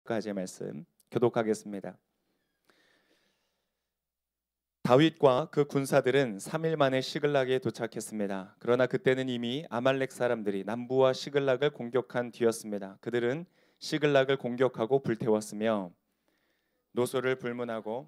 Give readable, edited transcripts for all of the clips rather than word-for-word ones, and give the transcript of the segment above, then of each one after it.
가지의 말씀 교독하겠습니다. 다윗과 그 군사들은 3일 만에 시글락에 도착했습니다. 그러나 그때는 이미 아말렉 사람들이 남부와 시글락을 공격한 뒤였습니다. 그들은 시글락을 공격하고 불태웠으며 노소를 불문하고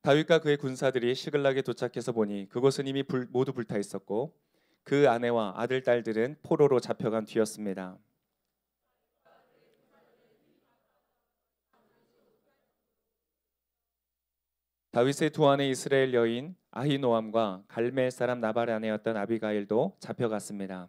다윗과 그의 군사들이 시글락에 도착해서 보니 그곳은 이미 모두 불타 있었고 그 아내와 아들 딸들은 포로로 잡혀간 뒤였습니다. 다윗의 두 아내 이스라엘 여인 아히노암과 갈멜 사람 나발의 아내였던 아비가일도 잡혀갔습니다.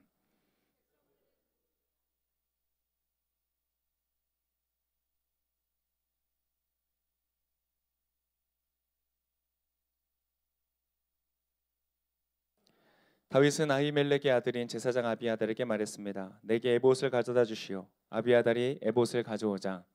다윗은 아히멜렉의 아들인 제사장 아비아달에게 말했습니다. 내게 에봇을 가져다 주시오. 아비아달이 에봇을 가져오자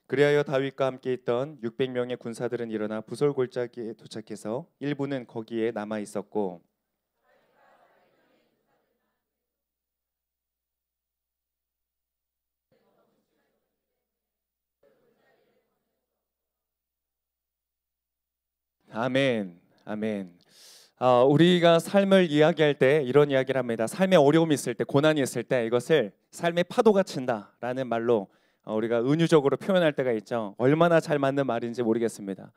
그리하여 다윗과 함께 있던 600명의 군사들은 일어나 부솔 골짜기에 도착해서 일부는 거기에 남아 있었고 아멘, 아멘. 우리가 삶을 이야기할 때 이런 이야기를 합니다. 삶에 어려움이 있을 때, 고난이 있을 때 이것을 삶의 파도가 친다라는 말로 우리가 은유적으로 표현할 때가 있죠. 얼마나 잘 맞는 말인지 모르겠습니다.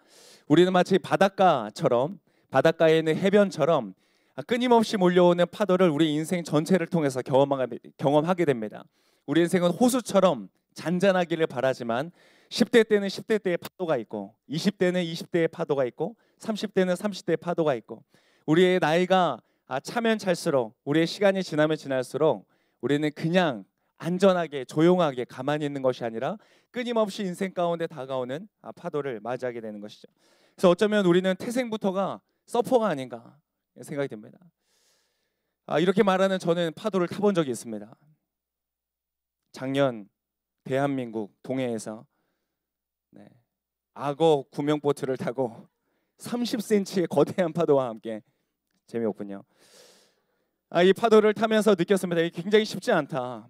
우리는 마치 바닷가처럼, 바닷가에 있는 해변처럼 끊임없이 몰려오는 파도를 우리 인생 전체를 통해서 경험하게 됩니다. 우리 인생은 호수처럼 잔잔하기를 바라지만 10대 때는 10대 때의 파도가 있고 20대는 20대의 파도가 있고 30대는 30대의 파도가 있고 우리의 나이가 차면 찰수록 우리의 시간이 지나면 지날수록 우리는 그냥 안전하게 조용하게 가만히 있는 것이 아니라 끊임없이 인생 가운데 다가오는 파도를 맞이하게 되는 것이죠. 그래서 어쩌면 우리는 태생부터가 서퍼가 아닌가 생각이 듭니다. 이렇게 말하는 저는 파도를 타본 적이 있습니다. 작년 대한민국 동해에서 악어 구명보트를 타고 30cm의 거대한 파도와 함께 재미없군요. 이 파도를 타면서 느꼈습니다. 이게 굉장히 쉽지 않다.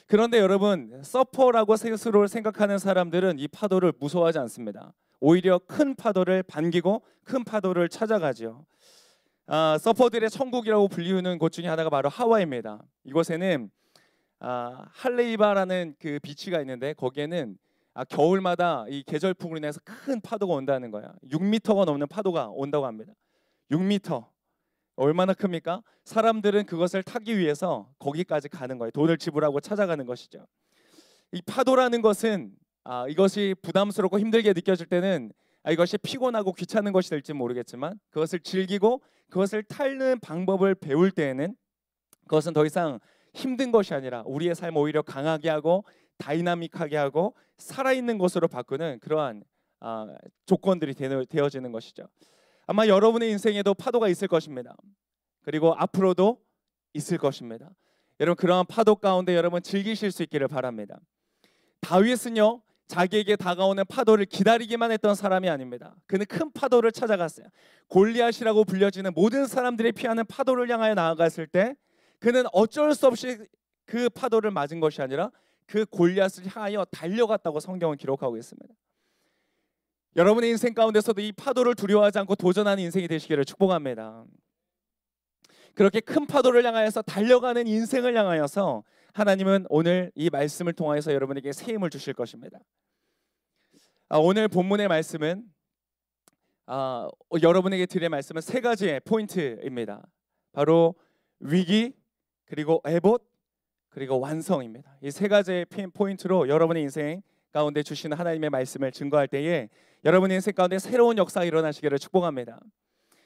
그런데 여러분 서퍼라고 스스로를 생각하는 사람들은 이 파도를 무서워하지 않습니다. 오히려 큰 파도를 반기고 큰 파도를 찾아가죠. 서퍼들의 천국이라고 불리우는 곳 중에 하나가 바로 하와이입니다. 이곳에는 할레이바라는 그 비치가 있는데 거기에는 겨울마다 이 계절풍으로 인해서 큰 파도가 온다는 거야. 6m가 넘는 파도가 온다고 합니다. 6m 얼마나 큽니까? 사람들은 그것을 타기 위해서 거기까지 가는 거예요. 돈을 지불하고 찾아가는 것이죠. 이 파도라는 것은 이것이 부담스럽고 힘들게 느껴질 때는 이것이 피곤하고 귀찮은 것이 될지 모르겠지만 그것을 즐기고 그것을 타는 방법을 배울 때에는 그것은 더 이상 힘든 것이 아니라 우리의 삶을 오히려 강하게 하고 다이나믹하게 하고 살아있는 것으로 바꾸는 그러한 조건들이 되어지는 것이죠. 아마 여러분의 인생에도 파도가 있을 것입니다. 그리고 앞으로도 있을 것입니다. 여러분 그러한 파도 가운데 여러분 즐기실 수 있기를 바랍니다. 다윗은요 자기에게 다가오는 파도를 기다리기만 했던 사람이 아닙니다. 그는 큰 파도를 찾아갔어요. 골리앗이라고 불려지는 모든 사람들이 피하는 파도를 향하여 나아갔을 때 그는 어쩔 수 없이 그 파도를 맞은 것이 아니라 그 골리앗을 향하여 달려갔다고 성경은 기록하고 있습니다. 여러분의 인생 가운데서도 이 파도를 두려워하지 않고 도전하는 인생이 되시기를 축복합니다. 그렇게 큰 파도를 향하여서 달려가는 인생을 향하여서 하나님은 오늘 이 말씀을 통하여서 여러분에게 새 힘을 주실 것입니다. 오늘 본문의 말씀은 여러분에게 드릴 말씀은 세 가지의 포인트입니다. 바로 위기, 그리고 에봇, 그리고 완성입니다. 이 세 가지의 포인트로 여러분의 인생 가운데 주시는 하나님의 말씀을 증거할 때에 여러분의 인생 가운데 새로운 역사가 일어나시기를 축복합니다.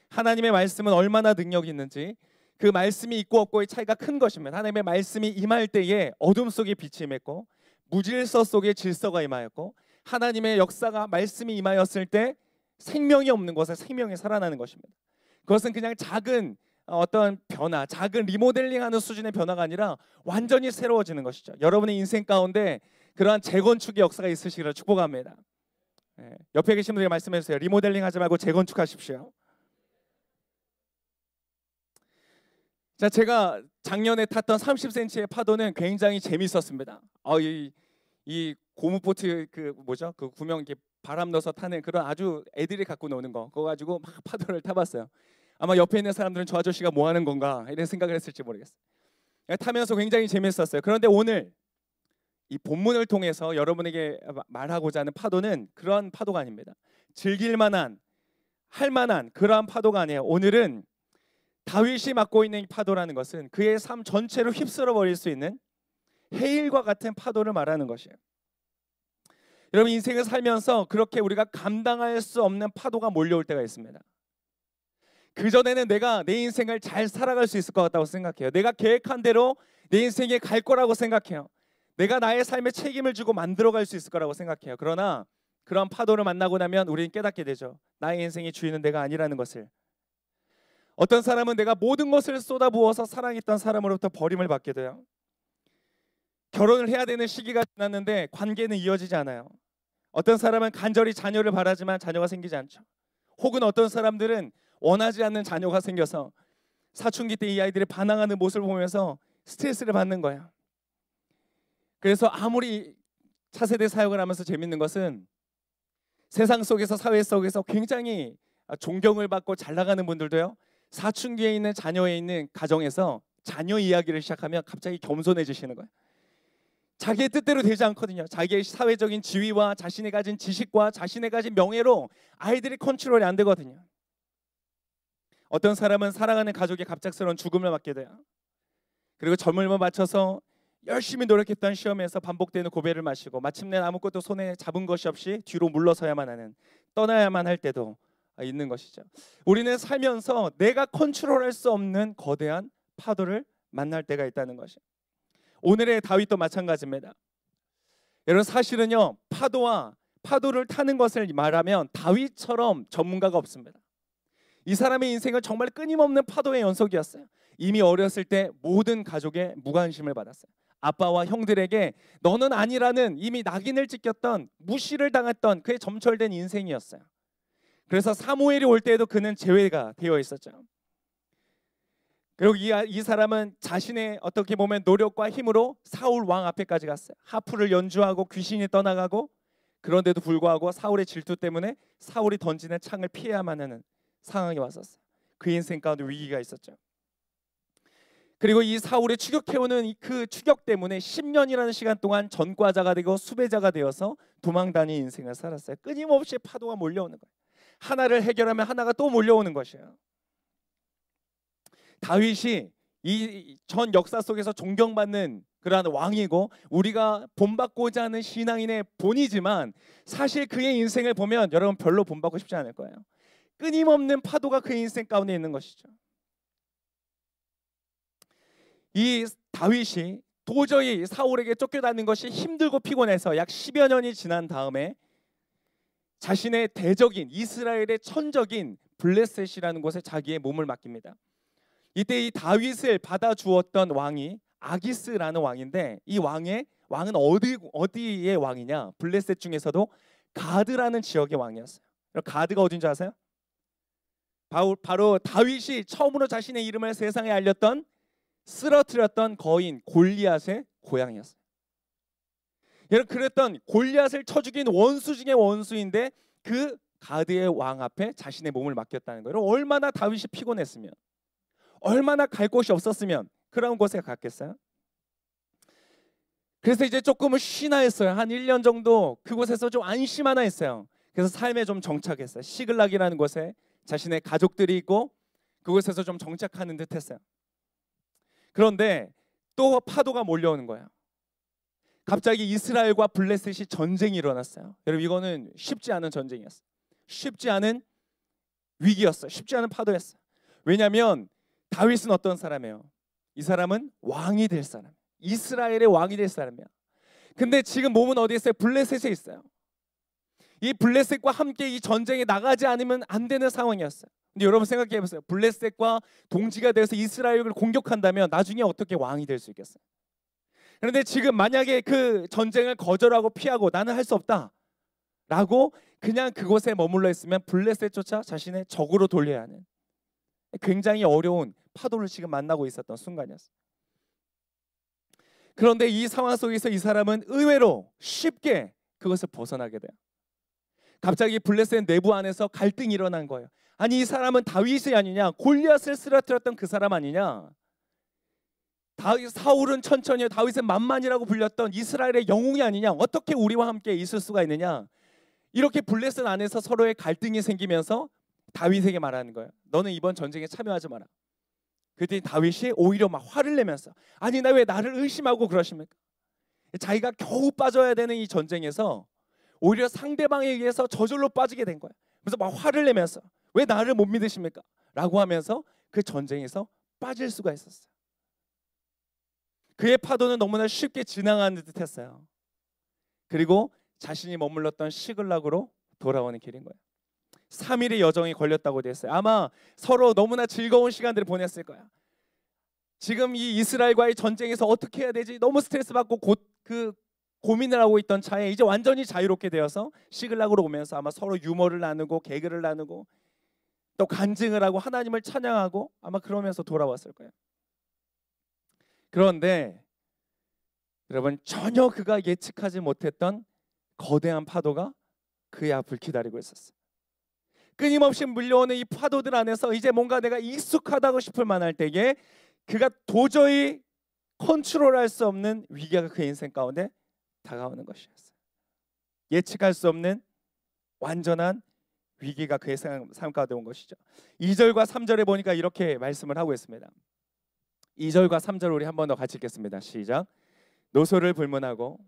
하나님의 말씀은 얼마나 능력이 있는지 그 말씀이 있고 없고의 차이가 큰 것입니다. 하나님의 말씀이 임할 때에 어둠 속에 빛이 임했고 무질서 속에 질서가 임하였고 하나님의 역사가 말씀이 임하였을 때 생명이 없는 곳에 생명이 살아나는 것입니다. 그것은 그냥 작은 어떤 변화, 작은 리모델링하는 수준의 변화가 아니라 완전히 새로워지는 것이죠. 여러분의 인생 가운데 그러한 재건축의 역사가 있으시기를 축복합니다. 옆에 계신 분들에게 말씀해 주세요. 리모델링 하지 말고 재건축하십시오. 자, 제가 작년에 탔던 30cm의 파도는 굉장히 재밌었습니다. 이 고무보트 그 뭐죠? 그 구명 이렇게 바람 넣어서 타는 그런 아주 애들이 갖고 노는 거. 그거 가지고 막 파도를 타봤어요. 아마 옆에 있는 사람들은 저 아저씨가 뭐 하는 건가 이런 생각을 했을지 모르겠어요. 타면서 굉장히 재밌었어요. 그런데 오늘 이 본문을 통해서 여러분에게 말하고자 하는 파도는 그런 파도가 아닙니다. 즐길 만한, 할 만한 그러한 파도가 아니에요. 오늘은 다윗이 맡고 있는 이 파도라는 것은 그의 삶 전체를 휩쓸어 버릴 수 있는 해일과 같은 파도를 말하는 것이에요. 여러분, 인생을 살면서 그렇게 우리가 감당할 수 없는 파도가 몰려올 때가 있습니다. 그전에는 내가 내 인생을 잘 살아갈 수 있을 것 같다고 생각해요. 내가 계획한 대로 내 인생에 갈 거라고 생각해요. 내가 나의 삶에 책임을 지고 만들어갈 수 있을 거라고 생각해요. 그러나 그런 파도를 만나고 나면 우리는 깨닫게 되죠. 나의 인생의 주인은 내가 아니라는 것을. 어떤 사람은 내가 모든 것을 쏟아부어서 사랑했던 사람으로부터 버림을 받게 돼요. 결혼을 해야 되는 시기가 지났는데 관계는 이어지지 않아요. 어떤 사람은 간절히 자녀를 바라지만 자녀가 생기지 않죠. 혹은 어떤 사람들은 원하지 않는 자녀가 생겨서 사춘기 때 이 아이들이 반항하는 모습을 보면서 스트레스를 받는 거예요. 그래서 아무리 차세대 사역을 하면서 재밌는 것은 세상 속에서, 사회 속에서 굉장히 존경을 받고 잘 나가는 분들도요, 사춘기에 있는 자녀에 있는 가정에서 자녀 이야기를 시작하면 갑자기 겸손해지시는 거예요. 자기의 뜻대로 되지 않거든요. 자기의 사회적인 지위와 자신이 가진 지식과 자신이 가진 명예로 아이들이 컨트롤이 안 되거든요. 어떤 사람은 사랑하는 가족의 갑작스러운 죽음을 맞게 돼요. 그리고 젊음을 바쳐서 열심히 노력했던 시험에서 반복되는 고배를 마시고 마침내 아무것도 손에 잡은 것이 없이 뒤로 물러서야만 하는, 떠나야만 할 때도 있는 것이죠. 우리는 살면서 내가 컨트롤할 수 없는 거대한 파도를 만날 때가 있다는 것이죠. 오늘의 다윗도 마찬가지입니다. 여러분, 사실은요, 파도를 타는 것을 말하면 다윗처럼 전문가가 없습니다. 이 사람의 인생은 정말 끊임없는 파도의 연속이었어요. 이미 어렸을 때 모든 가족의 무관심을 받았어요. 아빠와 형들에게 너는 아니라는 이미 낙인을 찍혔던, 무시를 당했던 그의 점철된 인생이었어요. 그래서 사무엘이 올 때에도 그는 제외가 되어 있었죠. 그리고 이 사람은 자신의 어떻게 보면 노력과 힘으로 사울 왕 앞에까지 갔어요. 하프를 연주하고 귀신이 떠나가고, 그런데도 불구하고 사울의 질투 때문에 사울이 던지는 창을 피해야만 하는 상황이 왔었어요. 그 인생 가운데 위기가 있었죠. 그리고 이 사울의 추격해오는 그 추격 때문에 10년이라는 시간 동안 전과자가 되고 수배자가 되어서 도망다니는 인생을 살았어요. 끊임없이 파도가 몰려오는 거예요. 하나를 해결하면 하나가 또 몰려오는 것이에요. 다윗이 이 전 역사 속에서 존경받는 그러한 왕이고 우리가 본받고자 하는 신앙인의 본이지만 사실 그의 인생을 보면 여러분 별로 본받고 싶지 않을 거예요. 끊임없는 파도가 그 인생 가운데 있는 것이죠. 이 다윗이 도저히 사울에게 쫓겨다니는 것이 힘들고 피곤해서 약 10여 년이 지난 다음에 자신의 대적인 이스라엘의 천적인 블레셋이라는 곳에 자기의 몸을 맡깁니다. 이때 이 다윗을 받아주었던 왕이 아기스라는 왕인데, 이 왕은 어디의 왕이냐? 블레셋 중에서도 가드라는 지역의 왕이었어요. 가드가 어딘지 아세요? 바로 다윗이 처음으로 자신의 이름을 세상에 알렸던, 쓰러뜨렸던 거인 골리앗의 고향이었어요. 여러분, 그랬던 골리앗을 쳐 죽인 원수 중에 원수인데 그 가드의 왕 앞에 자신의 몸을 맡겼다는 거예요. 얼마나 다윗이 피곤했으면, 얼마나 갈 곳이 없었으면 그런 곳에 갔겠어요? 그래서 이제 조금은 쉬나 했어요. 한 1년 정도 그곳에서 좀 안심하나 했어요. 그래서 삶에 좀 정착했어요. 시글락이라는 곳에 자신의 가족들이 있고 그곳에서 좀 정착하는 듯 했어요. 그런데 또 파도가 몰려오는 거예요. 갑자기 이스라엘과 블레셋이 전쟁이 일어났어요. 여러분, 이거는 쉽지 않은 전쟁이었어요. 쉽지 않은 위기였어요. 쉽지 않은 파도였어요. 왜냐하면 다윗은 어떤 사람이에요? 이 사람은 왕이 될 사람, 이스라엘의 왕이 될 사람이야. 근데 지금 몸은 어디에 있어요? 블레셋에 있어요. 이 블레셋과 함께 이 전쟁에 나가지 않으면 안 되는 상황이었어요. 근데 여러분 생각해 보세요. 블레셋과 동지가 되어서 이스라엘을 공격한다면 나중에 어떻게 왕이 될 수 있겠어요? 그런데 지금 만약에 그 전쟁을 거절하고 피하고 나는 할 수 없다 라고 그냥 그곳에 머물러 있으면 블레셋조차 자신의 적으로 돌려야 하는 굉장히 어려운 파도를 지금 만나고 있었던 순간이었어요. 그런데 이 상황 속에서 이 사람은 의외로 쉽게 그것을 벗어나게 돼요. 갑자기 블레셋 내부 안에서 갈등이 일어난 거예요. 아니 이 사람은 다윗이 아니냐, 골리앗을 쓰러뜨렸던 그 사람 아니냐, 사울은 천천히 다윗은 만만이라고 불렸던 이스라엘의 영웅이 아니냐, 어떻게 우리와 함께 있을 수가 있느냐. 이렇게 블레셋 안에서 서로의 갈등이 생기면서 다윗에게 말하는 거예요. 너는 이번 전쟁에 참여하지 마라. 그랬더니 다윗이 오히려 막 화를 내면서 아니 나 왜 나를 의심하고 그러십니까? 자기가 겨우 빠져야 되는 이 전쟁에서 오히려 상대방에 의해서 저절로 빠지게 된 거예요. 그래서 막 화를 내면서 왜 나를 못 믿으십니까? 라고 하면서 그 전쟁에서 빠질 수가 있었어요. 그의 파도는 너무나 쉽게 지나가는 듯 했어요. 그리고 자신이 머물렀던 시글락으로 돌아오는 길인 거예요. 3일의 여정이 걸렸다고 되어 있어요. 아마 서로 너무나 즐거운 시간들을 보냈을 거야. 지금 이 이스라엘과의 전쟁에서 어떻게 해야 되지? 너무 스트레스 받고 고민을 하고 있던 차에 이제 완전히 자유롭게 되어서 시글락으로 오면서 아마 서로 유머를 나누고 개그를 나누고 또 간증을 하고 하나님을 찬양하고 아마 그러면서 돌아왔을 거예요. 그런데 여러분 전혀 그가 예측하지 못했던 거대한 파도가 그의 앞을 기다리고 있었어요. 끊임없이 물려오는 이 파도들 안에서 이제 뭔가 내가 익숙하다고 싶을 만할 때에 그가 도저히 컨트롤할 수 없는 위기가 그의 인생 가운데 다가오는 것이었어요. 예측할 수 없는 완전한 위기가 그의 삶 가운데 온 것이죠. 2절과 3절에 보니까 이렇게 말씀을 하고 있습니다. 2절과 3절 우리 한 번 더 같이 읽겠습니다. 시작. 노소를 불문하고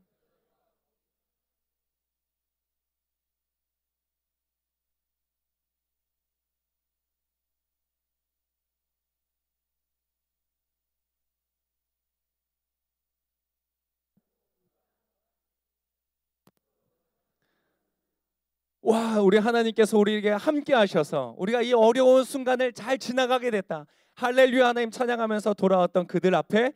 와, 우리 하나님께서 우리에게 함께 하셔서 우리가 이 어려운 순간을 잘 지나가게 됐다. 할렐루야 하나님 찬양하면서 돌아왔던 그들 앞에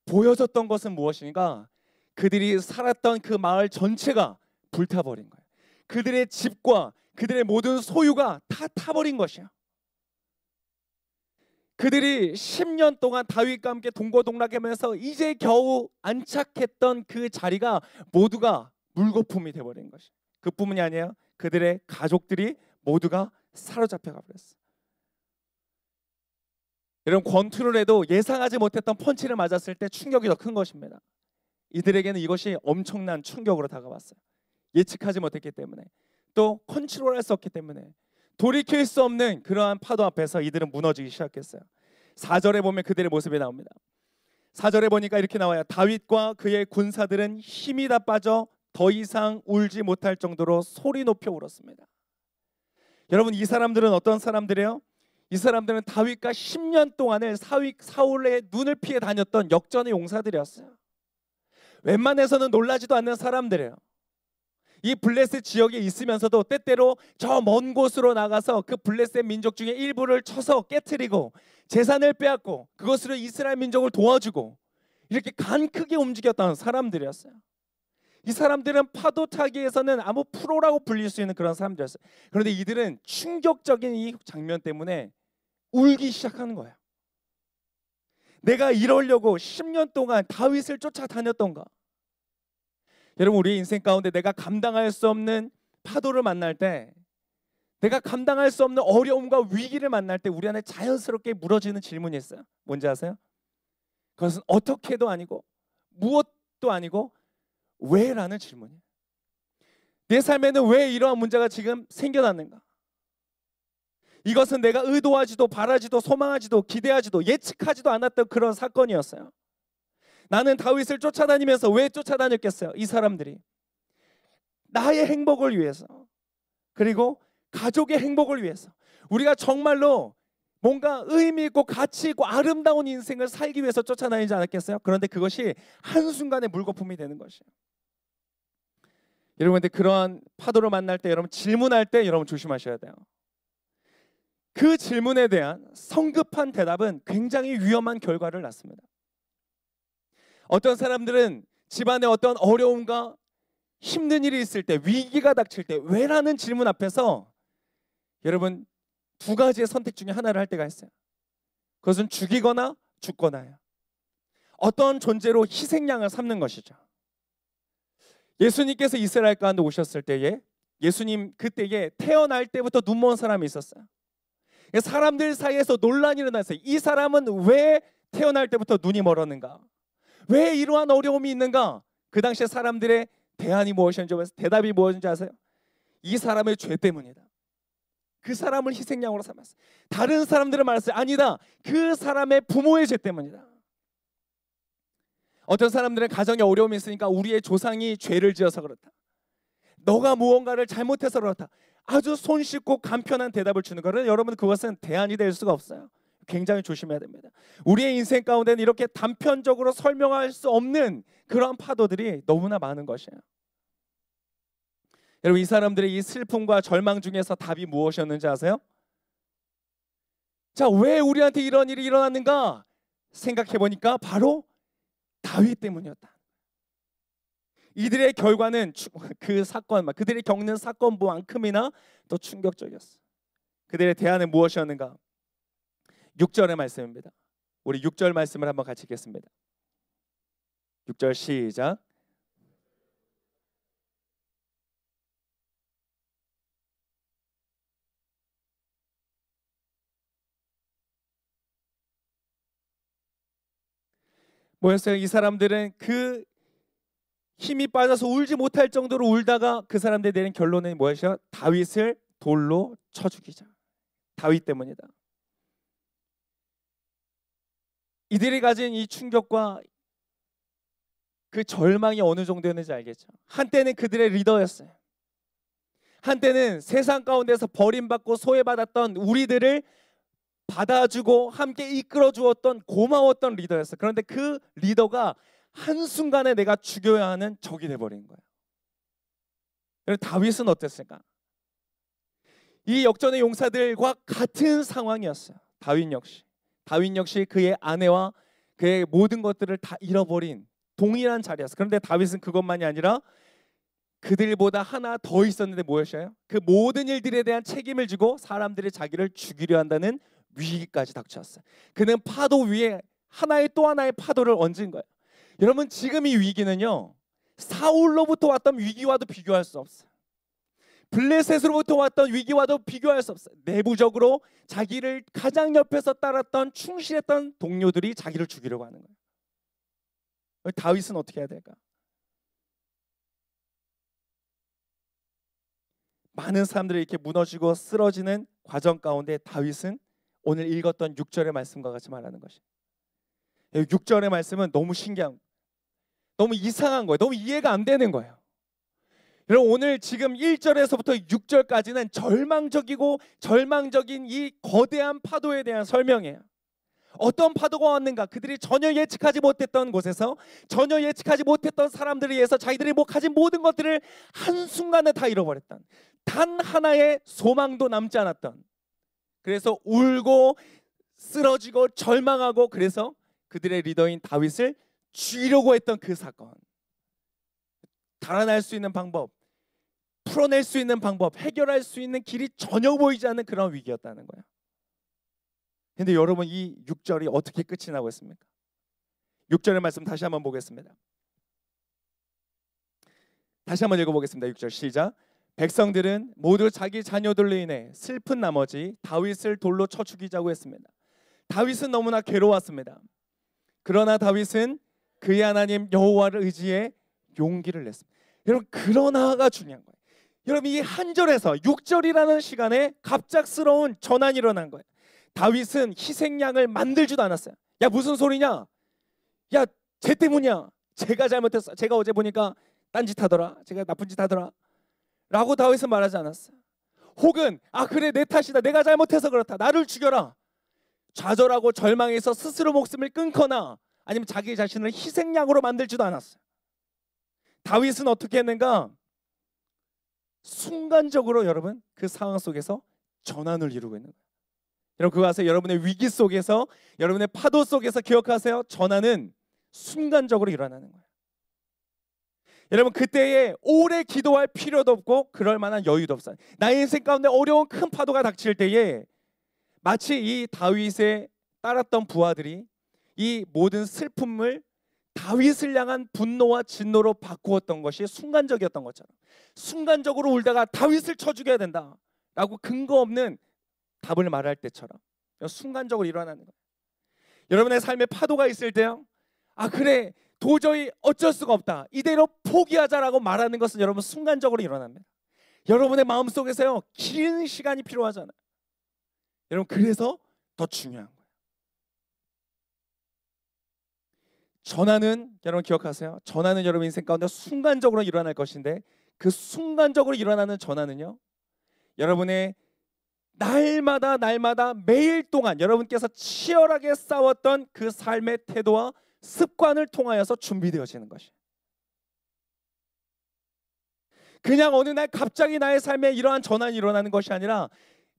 보여졌던 것은 무엇인가? 그들이 살았던 그 마을 전체가 불타버린 거예요. 그들의 집과 그들의 모든 소유가 다 타버린 것이야. 그들이 10년 동안 다윗과 함께 동고동락하면서 이제 겨우 안착했던 그 자리가 모두가 물거품이 되어버린 것이야. 그뿐만이 아니에요. 그들의 가족들이 모두가 사로잡혀 가버렸어. 여러분 권투를 해도 예상하지 못했던 펀치를 맞았을 때 충격이 더 큰 것입니다. 이들에게는 이것이 엄청난 충격으로 다가왔어요. 예측하지 못했기 때문에 또 컨트롤할 수 없기 때문에 돌이킬 수 없는 그러한 파도 앞에서 이들은 무너지기 시작했어요. 4절에 보면 그들의 모습이 나옵니다. 4절에 보니까 이렇게 나와요. 다윗과 그의 군사들은 힘이 다 빠져 더 이상 울지 못할 정도로 소리 높여 울었습니다. 여러분 이 사람들은 어떤 사람들이에요? 이 사람들은 다윗과 10년 동안을 사울의 눈을 피해 다녔던 역전의 용사들이었어요. 웬만해서는 놀라지도 않는 사람들이에요. 이 블레셋 지역에 있으면서도 때때로 저 먼 곳으로 나가서 그 블레셋 민족 중에 일부를 쳐서 깨트리고 재산을 빼앗고 그것으로 이스라엘 민족을 도와주고 이렇게 간 크게 움직였던 사람들이었어요. 이 사람들은 파도 타기에서는 아무 프로라고 불릴 수 있는 그런 사람들이었어요. 그런데 이들은 충격적인 이 장면 때문에 울기 시작하는 거예요. 내가 이러려고 10년 동안 다윗을 쫓아다녔던가? 여러분 우리의 인생 가운데 내가 감당할 수 없는 파도를 만날 때, 내가 감당할 수 없는 어려움과 위기를 만날 때 우리 안에 자연스럽게 물어지는 질문이 있어요. 뭔지 아세요? 그것은 어떻게도 아니고 무엇도 아니고 왜라는 질문이에요. 내 삶에는 왜 이러한 문제가 지금 생겨났는가? 이것은 내가 의도하지도 바라지도 소망하지도 기대하지도 예측하지도 않았던 그런 사건이었어요. 나는 다윗을 쫓아다니면서 왜 쫓아다녔겠어요? 이 사람들이 나의 행복을 위해서, 그리고 가족의 행복을 위해서, 우리가 정말로 뭔가 의미 있고 가치 있고 아름다운 인생을 살기 위해서 쫓아다니지 않았겠어요? 그런데 그것이 한순간에 물거품이 되는 것이에요. 여러분 근데 그러한 파도를 만날 때, 여러분 질문할 때 여러분 조심하셔야 돼요. 그 질문에 대한 성급한 대답은 굉장히 위험한 결과를 낳습니다. 어떤 사람들은 집안에 어떤 어려움과 힘든 일이 있을 때, 위기가 닥칠 때 왜라는 질문 앞에서 여러분 두 가지의 선택 중에 하나를 할 때가 있어요. 그것은 죽이거나 죽거나예요. 어떤 존재로 희생양을 삼는 것이죠. 예수님께서 이스라엘 가운데 오셨을 때에 예수님 그때에 태어날 때부터 눈먼 사람이 있었어요. 사람들 사이에서 논란이 일어났어요. 이 사람은 왜 태어날 때부터 눈이 멀었는가? 왜 이러한 어려움이 있는가? 그 당시에 사람들의 대안이 무엇이었는지 대답이 무엇인지 아세요? 이 사람의 죄 때문이다. 그 사람을 희생양으로 삼았어요. 다른 사람들은 말했어요. 아니다. 그 사람의 부모의 죄 때문이다. 어떤 사람들은 가정에 어려움이 있으니까 우리의 조상이 죄를 지어서 그렇다. 너가 무언가를 잘못해서 그렇다. 아주 손쉽고 간편한 대답을 주는 거는 여러분 그것은 대안이 될 수가 없어요. 굉장히 조심해야 됩니다. 우리의 인생 가운데는 이렇게 단편적으로 설명할 수 없는 그러한 파도들이 너무나 많은 것이에요. 여러분 이 사람들의 이 슬픔과 절망 중에서 답이 무엇이었는지 아세요? 자, 왜 우리한테 이런 일이 일어났는가 생각해 보니까 바로 다윗 때문이었다. 이들의 결과는 그 사건, 그들이 겪는 사건만큼이나 더 충격적이었어. 그들의 대안은 무엇이었는가? 6절의 말씀입니다. 우리 6절 말씀을 한번 같이 읽겠습니다. 6절 시작. 뭐였어요? 이 사람들은 그 힘이 빠져서 울지 못할 정도로 울다가 그 사람들이 내린 결론은 무엇이야? 다윗을 돌로 쳐 죽이자. 다윗 때문이다. 이들이 가진 이 충격과 그 절망이 어느 정도였는지 알겠죠? 한때는 그들의 리더였어요. 한때는 세상 가운데서 버림받고 소외받았던 우리들을 받아주고 함께 이끌어 주었던 고마웠던 리더였어요. 그런데 그 리더가 한순간에 내가 죽여야 하는 적이 돼버린 거예요. 그래서 다윗은 어땠을까? 이 역전의 용사들과 같은 상황이었어요. 다윗 역시 그의 아내와 그의 모든 것들을 다 잃어버린 동일한 자리였어요. 그런데 다윗은 그것만이 아니라 그들보다 하나 더 있었는데 무엇이에요? 그 모든 일들에 대한 책임을 지고 사람들이 자기를 죽이려 한다는 위기까지 닥쳤어요. 그는 파도 위에 하나의 또 하나의 파도를 얹은 거예요. 여러분 지금 이 위기는요, 사울로부터 왔던 위기와도 비교할 수 없어요. 블레셋으로부터 왔던 위기와도 비교할 수 없어요. 내부적으로 자기를 가장 옆에서 따랐던 충실했던 동료들이 자기를 죽이려고 하는 거예요. 다윗은 어떻게 해야 될까? 많은 사람들이 이렇게 무너지고 쓰러지는 과정 가운데 다윗은 오늘 읽었던 6절의 말씀과 같이 말하는 것이, 6절의 말씀은 너무 신기한, 너무 이상한 거예요. 너무 이해가 안 되는 거예요. 여러분 오늘 지금 1절에서부터 6절까지는 절망적인 이 거대한 파도에 대한 설명이에요. 어떤 파도가 왔는가? 그들이 전혀 예측하지 못했던 곳에서 전혀 예측하지 못했던 사람들에 의해서 자기들이 가진 모든 것들을 한순간에 다 잃어버렸던, 단 하나의 소망도 남지 않았던, 그래서 울고 쓰러지고 절망하고 그래서 그들의 리더인 다윗을 죽이려고 했던 그 사건, 달아날 수 있는 방법, 풀어낼 수 있는 방법, 해결할 수 있는 길이 전혀 보이지 않는 그런 위기였다는 거예요. 근데 여러분 이 6절이 어떻게 끝이 나고 있습니까? 6절의 말씀 다시 한번 보겠습니다. 다시 한번 읽어보겠습니다. 6절 시작. 백성들은 모두 자기 자녀들로 인해 슬픈 나머지 다윗을 돌로 쳐 죽이자고 했습니다. 다윗은 너무나 괴로웠습니다. 그러나 다윗은 그의 하나님 여호와를 의지해 용기를 냈습니다. 여러분 그러나가 중요한 거예요. 여러분 이 한 절에서 6절이라는 시간에 갑작스러운 전환이 일어난 거예요. 다윗은 희생양을 만들지도 않았어요. 야 무슨 소리냐? 야 쟤 때문이야. 제가 잘못했어. 제가 어제 보니까 딴짓 하더라. 제가 나쁜 짓 하더라. 라고 다윗은 말하지 않았어요. 혹은 그래 내 탓이다. 내가 잘못해서 그렇다. 나를 죽여라. 좌절하고 절망해서 스스로 목숨을 끊거나 아니면 자기 자신을 희생양으로 만들지도 않았어요. 다윗은 어떻게 했는가? 순간적으로 여러분 그 상황 속에서 전환을 이루고 있는 거예요. 여러분 그거 아세요? 여러분의 위기 속에서, 여러분의 파도 속에서 기억하세요. 전환은 순간적으로 일어나는 거예요. 여러분 그때에 오래 기도할 필요도 없고 그럴 만한 여유도 없어요. 나의 인생 가운데 어려운 큰 파도가 닥칠 때에 마치 이 다윗에 따랐던 부하들이 이 모든 슬픔을 다윗을 향한 분노와 진노로 바꾸었던 것이 순간적이었던 것처럼, 순간적으로 울다가 다윗을 쳐 죽여야 된다라고 근거 없는 답을 말할 때처럼 순간적으로 일어나는 거예요. 여러분의 삶에 파도가 있을 때요, 아 그래 도저히 어쩔 수가 없다, 이대로 포기하자라고 말하는 것은 여러분 순간적으로 일어납니다. 여러분의 마음속에서요 긴 시간이 필요하잖아요. 여러분 그래서 더 중요한 거예요. 전환은 여러분 기억하세요. 전환은 여러분 인생 가운데 순간적으로 일어날 것인데, 그 순간적으로 일어나는 전환은요, 여러분의 날마다 매일 동안 여러분께서 치열하게 싸웠던 그 삶의 태도와 습관을 통하여서 준비되어지는 것이에요. 그냥 어느 날 갑자기 나의 삶에 이러한 전환이 일어나는 것이 아니라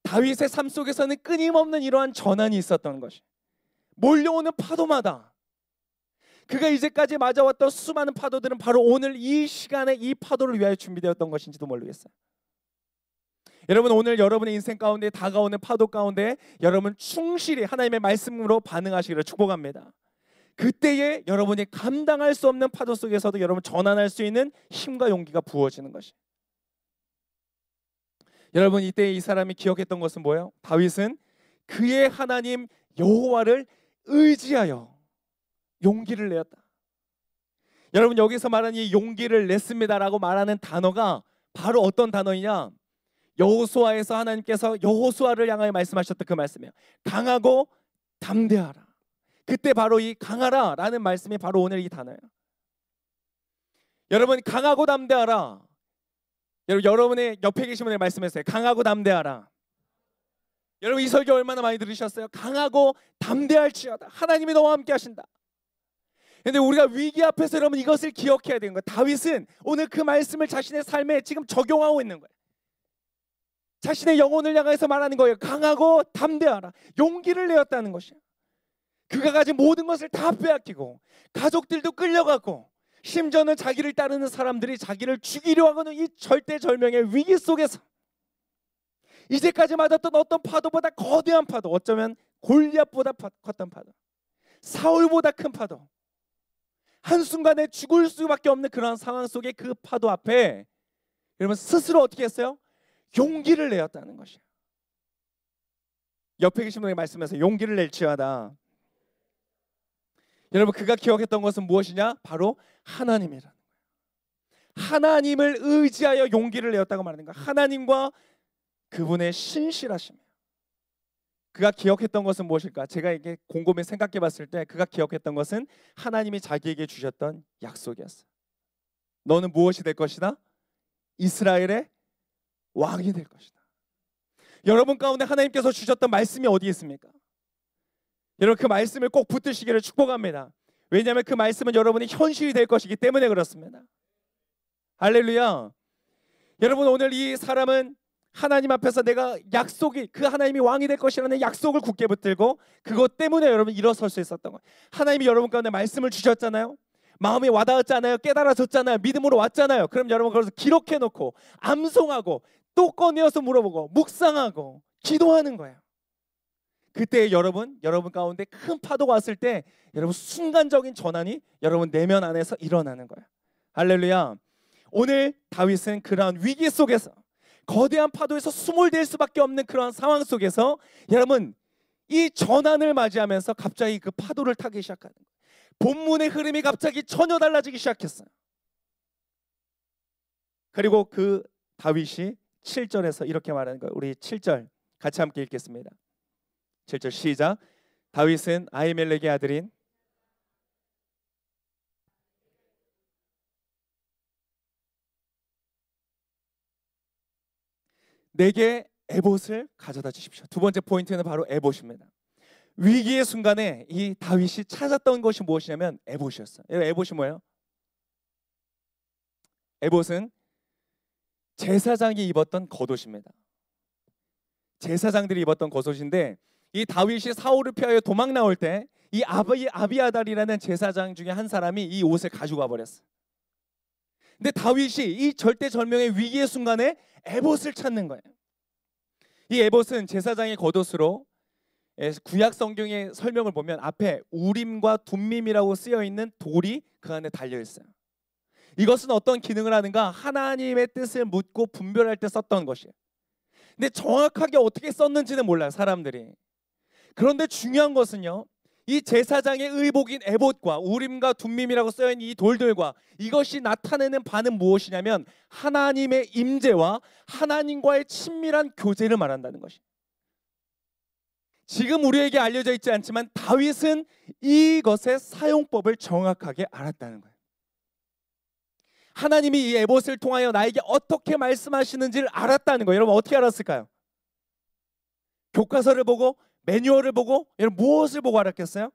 다윗의 삶 속에서는 끊임없는 이러한 전환이 있었던 것이, 몰려오는 파도마다 그가 이제까지 맞아왔던 수많은 파도들은 바로 오늘 이 시간에 이 파도를 위하여 준비되었던 것인지도 모르겠어요. 여러분 오늘 여러분의 인생 가운데 다가오는 파도 가운데 여러분 충실히 하나님의 말씀으로 반응하시기를 축복합니다. 그때에 여러분이 감당할 수 없는 파도 속에서도 여러분 전환할 수 있는 힘과 용기가 부어지는 것이. 여러분 이때 이 사람이 기억했던 것은 뭐예요? 다윗은 그의 하나님 여호와를 의지하여 용기를 내었다. 여러분 여기서 말하는 이 용기를 냈습니다라고 말하는 단어가 바로 어떤 단어이냐? 여호수아에서 하나님께서 여호수아를 향하여 말씀하셨던 그 말씀이에요. 강하고 담대하라. 그때 바로 이 강하라라는 말씀이 바로 오늘 이 단어예요. 여러분 강하고 담대하라. 여러분의 옆에 계신 분의 말씀했어요. 강하고 담대하라. 여러분 이 설교 얼마나 많이 들으셨어요? 강하고 담대할지어다. 하나님이 너와 함께 하신다. 근데 우리가 위기 앞에서 여러분 이것을 기억해야 되는 거예요. 다윗은 오늘 그 말씀을 자신의 삶에 지금 적용하고 있는 거예요. 자신의 영혼을 향해서 말하는 거예요. 강하고 담대하라. 용기를 내었다는 것이에요. 그가 가진 모든 것을 다 빼앗기고 가족들도 끌려가고 심지어는 자기를 따르는 사람들이 자기를 죽이려 하고는 이 절대절명의 위기 속에서 이제까지 맞았던 어떤 파도보다 거대한 파도, 어쩌면 골리앗보다 컸던 파도, 사울보다 큰 파도, 한순간에 죽을 수밖에 없는 그런 상황 속에 그 파도 앞에 여러분 스스로 어떻게 했어요? 용기를 내었다는 것이에요. 옆에 계신 분에게 말씀해서 용기를 낼지어다. 여러분 그가 기억했던 것은 무엇이냐? 바로 하나님이라는 거예요. 하나님을 의지하여 용기를 내었다고 말하는 거예요. 하나님과 그분의 신실하심이에요. 그가 기억했던 것은 무엇일까? 제가 이게 곰곰이 생각해 봤을 때 그가 기억했던 것은 하나님이 자기에게 주셨던 약속이었어요. 너는 무엇이 될 것이다? 이스라엘의 왕이 될 것이다. 여러분 가운데 하나님께서 주셨던 말씀이 어디 있습니까? 여러분 그 말씀을 꼭 붙드시기를 축복합니다. 왜냐하면 그 말씀은 여러분이 현실이 될 것이기 때문에 그렇습니다. 할렐루야. 여러분 오늘 이 사람은 하나님 앞에서 내가 약속이, 그 하나님이 왕이 될 것이라는 약속을 굳게 붙들고 그것 때문에 여러분 일어설 수 있었던 거예요. 하나님이 여러분 가운데 말씀을 주셨잖아요. 마음이 와닿았잖아요. 깨달아졌잖아요. 믿음으로 왔잖아요. 그럼 여러분 그것을 기록해 놓고 암송하고 또 꺼내어서 물어보고 묵상하고 기도하는 거예요. 그때 여러분 가운데 큰 파도가 왔을 때 여러분 순간적인 전환이 여러분 내면 안에서 일어나는 거예요. 할렐루야. 오늘 다윗은 그러한 위기 속에서 거대한 파도에서 숨을 댈 수밖에 없는 그런 상황 속에서 여러분 이 전환을 맞이하면서 갑자기 그 파도를 타기 시작하는 거예요. 본문의 흐름이 갑자기 전혀 달라지기 시작했어요. 그리고 그 다윗이 7절에서 이렇게 말하는 거예요. 우리 7절 같이 함께 읽겠습니다. 7절 시작. 다윗은 아히멜렉의 아들인 내게 에봇을 가져다 주십시오. 두 번째 포인트는 바로 에봇입니다. 위기의 순간에 이 다윗이 찾았던 것이 무엇이냐면 에봇이었어요. 에봇이 뭐예요? 에봇은 제사장이 입었던 겉옷입니다. 제사장들이 입었던 겉옷인데 이 다윗이 사울을 피하여 도망 나올 때 이 아비아달이라는 제사장 중에 한 사람이 이 옷을 가지고 와버렸어. 근데 다윗이 이 절대절명의 위기의 순간에 에봇을 찾는 거예요. 이 에봇은 제사장의 겉옷으로 구약 성경의 설명을 보면 앞에 우림과 둠밈이라고 쓰여 있는 돌이 그 안에 달려 있어요. 이것은 어떤 기능을 하는가? 하나님의 뜻을 묻고 분별할 때 썼던 것이에요. 근데 정확하게 어떻게 썼는지는 몰라요, 사람들이. 그런데 중요한 것은요, 이 제사장의 의복인 에봇과 우림과 둠밈이라고 쓰여있는 이 돌들과 이것이 나타내는 바는 무엇이냐면 하나님의 임재와 하나님과의 친밀한 교제를 말한다는 것이에요. 지금 우리에게 알려져 있지 않지만 다윗은 이것의 사용법을 정확하게 알았다는 거예요. 하나님이 이 에봇을 통하여 나에게 어떻게 말씀하시는지를 알았다는 거예요. 여러분 어떻게 알았을까요? 교과서를 보고 매뉴얼을 보고 여러분 무엇을 보고 알았겠어요?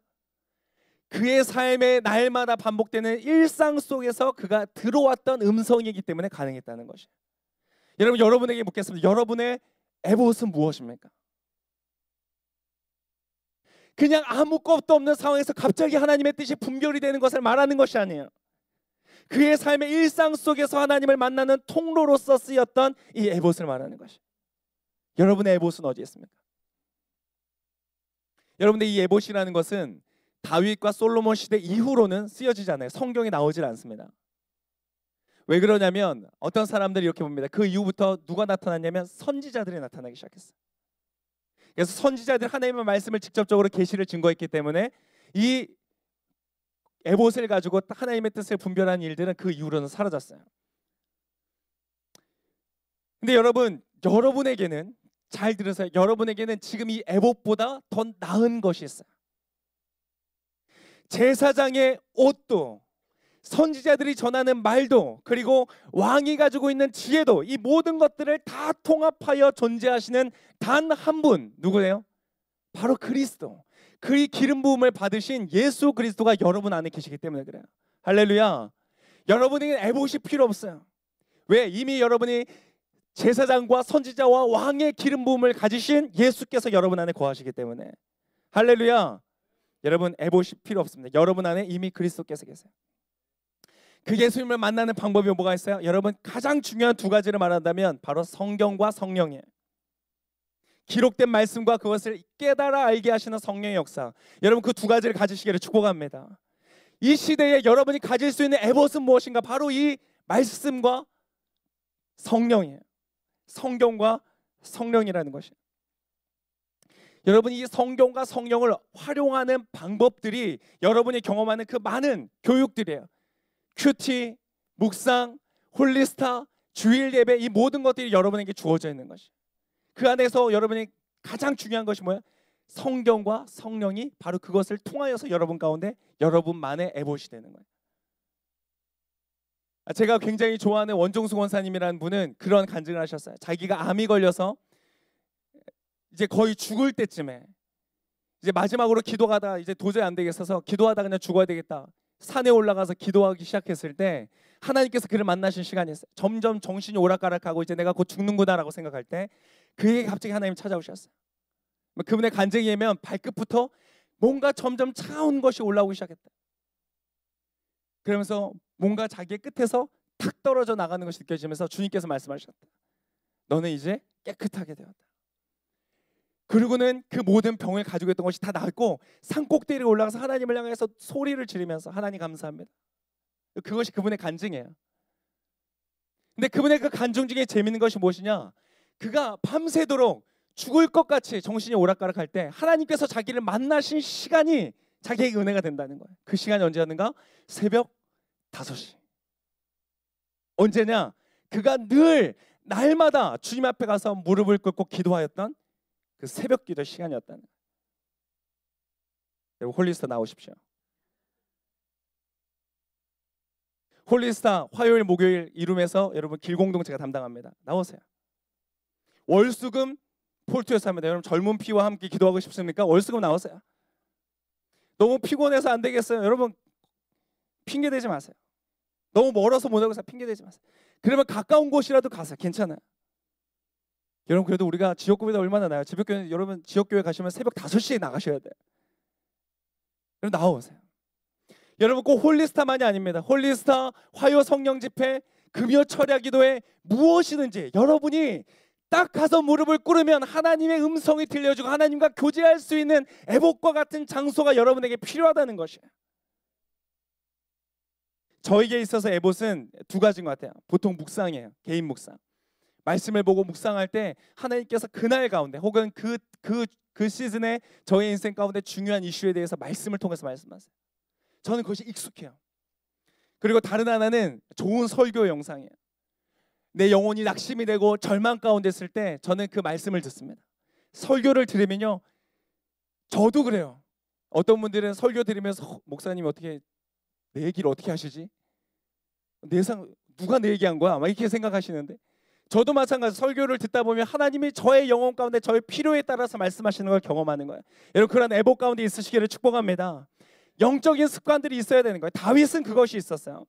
그의 삶에 날마다 반복되는 일상 속에서 그가 들어왔던 음성이기 때문에 가능했다는 것이에요. 여러분 여러분에게 묻겠습니다. 여러분의 에봇은 무엇입니까? 그냥 아무것도 없는 상황에서 갑자기 하나님의 뜻이 분별이 되는 것을 말하는 것이 아니에요. 그의 삶의 일상 속에서 하나님을 만나는 통로로서 쓰였던 이 에봇을 말하는 것이에요. 여러분의 에봇은 어디에 있습니까? 여러분들 이 에봇이라는 것은 다윗과 솔로몬 시대 이후로는 쓰여지지 않아요. 성경에 나오질 않습니다. 왜 그러냐면 어떤 사람들이 이렇게 봅니다. 그 이후부터 누가 나타났냐면 선지자들이 나타나기 시작했어요. 그래서 선지자들 하나님의 말씀을 직접적으로 계시를 증거했기 때문에 이 에봇을 가지고 하나님의 뜻을 분별하는 일들은 그 이후로는 사라졌어요. 근데 여러분에게는 잘 들으세요. 여러분에게는 지금 이 에봇보다 더 나은 것이 있어요. 제사장의 옷도 선지자들이 전하는 말도 그리고 왕이 가지고 있는 지혜도 이 모든 것들을 다 통합하여 존재하시는 단 한 분 누구예요? 바로 그리스도. 그의 기름 부음을 받으신 예수 그리스도가 여러분 안에 계시기 때문에 그래요. 할렐루야. 여러분에게 에봇이 필요 없어요. 왜? 이미 여러분이 제사장과 선지자와 왕의 기름 부음을 가지신 예수께서 여러분 안에 거하시기 때문에 할렐루야. 여러분 에봇이 필요 없습니다. 여러분 안에 이미 그리스도께서 계세요. 그 예수님을 만나는 방법이 뭐가 있어요? 여러분 가장 중요한 두 가지를 말한다면 바로 성경과 성령이에요. 기록된 말씀과 그것을 깨달아 알게 하시는 성령의 역사. 여러분 그 두 가지를 가지시기를 축복합니다. 이 시대에 여러분이 가질 수 있는 에봇은 무엇인가? 바로 이 말씀과 성령이에요. 성경과 성령이라는 것이에요. 여러분 이 성경과 성령을 활용하는 방법들이 여러분이 경험하는 그 많은 교육들이에요. 큐티, 묵상, 홀리스타, 주일 예배 이 모든 것들이 여러분에게 주어져 있는 것이에요. 그 안에서 여러분이 가장 중요한 것이 뭐예요? 성경과 성령이 바로 그것을 통하여서 여러분 가운데 여러분만의 에봇이 되는 거예요. 제가 굉장히 좋아하는 원종수 권사님이라는 분은 그런 간증을 하셨어요. 자기가 암이 걸려서 이제 거의 죽을 때쯤에 이제 마지막으로 기도하다 이제 도저히 안 되겠어서 기도하다 그냥 죽어야 되겠다. 산에 올라가서 기도하기 시작했을 때 하나님께서 그를 만나신 시간이 있어요. 점점 정신이 오락가락하고 이제 내가 곧 죽는구나라고 생각할 때 그에게 갑자기 하나님이 찾아오셨어요. 그분의 간증에 의하면 발끝부터 뭔가 점점 차가운 것이 올라오기 시작했다. 그러면서 뭔가 자기의 끝에서 탁 떨어져 나가는 것이 느껴지면서 주님께서 말씀하셨다. 너는 이제 깨끗하게 되었다. 그리고는 그 모든 병을 가지고 있던 것이 다 나았고 산 꼭대기에 올라가서 하나님을 향해서 소리를 지르면서 하나님 감사합니다. 그것이 그분의 간증이에요. 근데 그분의 그 간증 중에 재밌는 것이 무엇이냐? 그가 밤새도록 죽을 것 같이 정신이 오락가락할 때 하나님께서 자기를 만나신 시간이 자기에게 은혜가 된다는 거예요. 그 시간이 언제였는가? 새벽 5시. 언제냐? 그가 늘 날마다 주님 앞에 가서 무릎을 꿇고 기도하였던 그 새벽 기도 시간이었다는 거예요. 여러분 홀리스타 나오십시오. 홀리스타 화요일 목요일 이룸에서 여러분 길공동 제가 담당합니다. 나오세요. 월수금 폴투에서 합니다. 여러분 젊은 피와 함께 기도하고 싶습니까? 월수금 나오세요. 너무 피곤해서 안 되겠어요. 여러분 핑계 대지 마세요. 너무 멀어서 못 오고 핑계 대지 마세요. 그러면 가까운 곳이라도 가세요. 괜찮아요. 여러분 그래도 우리가 지역교회보다 얼마나 나아요? 지역교회, 여러분 지역교회 가시면 새벽 5시에 나가셔야 돼요. 여러분 나와보세요. 여러분 꼭 홀리스타만이 아닙니다. 홀리스타, 화요 성령 집회, 금요 철야 기도회 무엇이든지 여러분이 딱 가서 무릎을 꿇으면 하나님의 음성이 들려주고 하나님과 교제할 수 있는 에봇과 같은 장소가 여러분에게 필요하다는 것이에요. 저에게 있어서 에봇은 두 가지인 것 같아요. 보통 묵상이에요. 개인 묵상. 말씀을 보고 묵상할 때 하나님께서 그날 가운데 혹은 그 시즌에 저의 인생 가운데 중요한 이슈에 대해서 말씀을 통해서 말씀하세요. 저는 그것이 익숙해요. 그리고 다른 하나는 좋은 설교 영상이에요. 내 영혼이 낙심이 되고 절망 가운데 있을 때 저는 그 말씀을 듣습니다. 설교를 들으면요, 저도 그래요. 어떤 분들은 설교 들으면서 목사님 어떻게 내 얘기를 어떻게 하시지? 누가 내 얘기한 거야? 막 이렇게 생각하시는데 저도 마찬가지. 설교를 듣다 보면 하나님이 저의 영혼 가운데 저의 필요에 따라서 말씀하시는 걸 경험하는 거예요. 여러분 그런 에봇 가운데 있으시기를 축복합니다. 영적인 습관들이 있어야 되는 거예요. 다윗은 그것이 있었어요.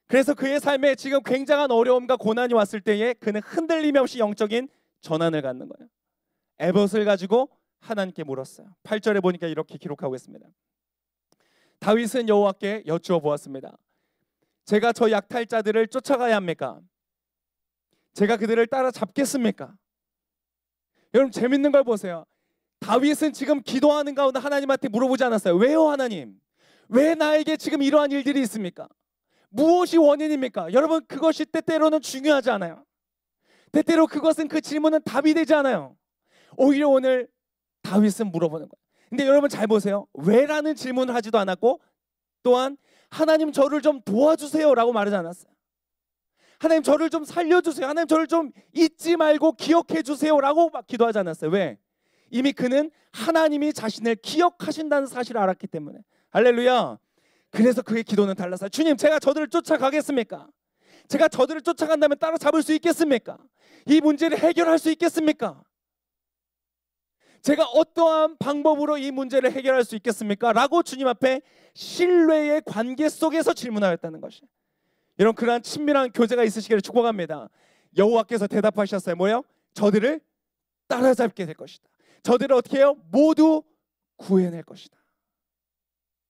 그래서 그의 삶에 지금 굉장한 어려움과 고난이 왔을 때에 그는 흔들림 없이 영적인 전환을 갖는 거예요. 에봇을 가지고 하나님께 물었어요. 8절에 보니까 이렇게 기록하고 있습니다. 다윗은 여호와께 여쭈어 보았습니다. 제가 저 약탈자들을 쫓아가야 합니까? 제가 그들을 따라잡겠습니까? 여러분 재밌는 걸 보세요. 다윗은 지금 기도하는 가운데 하나님한테 물어보지 않았어요. 왜요 하나님? 왜 나에게 지금 이러한 일들이 있습니까? 무엇이 원인입니까? 여러분 그것이 때때로는 중요하지 않아요. 때때로 그것은 그 질문은 답이 되지 않아요. 오히려 오늘 다윗은 물어보는 거예요. 근데 여러분 잘 보세요. 왜라는 질문을 하지도 않았고 또한 하나님 저를 좀 도와주세요 라고 말하지 않았어요. 하나님 저를 좀 살려주세요. 하나님 저를 좀 잊지 말고 기억해 주세요 라고 막 기도하지 않았어요. 왜? 이미 그는 하나님이 자신을 기억하신다는 사실을 알았기 때문에. 할렐루야. 그래서 그의 기도는 달랐어요. 주님 제가 저들을 쫓아가겠습니까? 제가 저들을 쫓아간다면 따라잡을 수 있겠습니까? 이 문제를 해결할 수 있겠습니까? 제가 어떠한 방법으로 이 문제를 해결할 수 있겠습니까? 라고 주님 앞에 신뢰의 관계 속에서 질문하였다는 것이에요. 여러분 그러한 친밀한 교제가 있으시기를 축복합니다. 여호와께서 대답하셨어요. 뭐요? 저들을 따라잡게 될 것이다. 저들을 어떻게 해요? 모두 구해낼 것이다.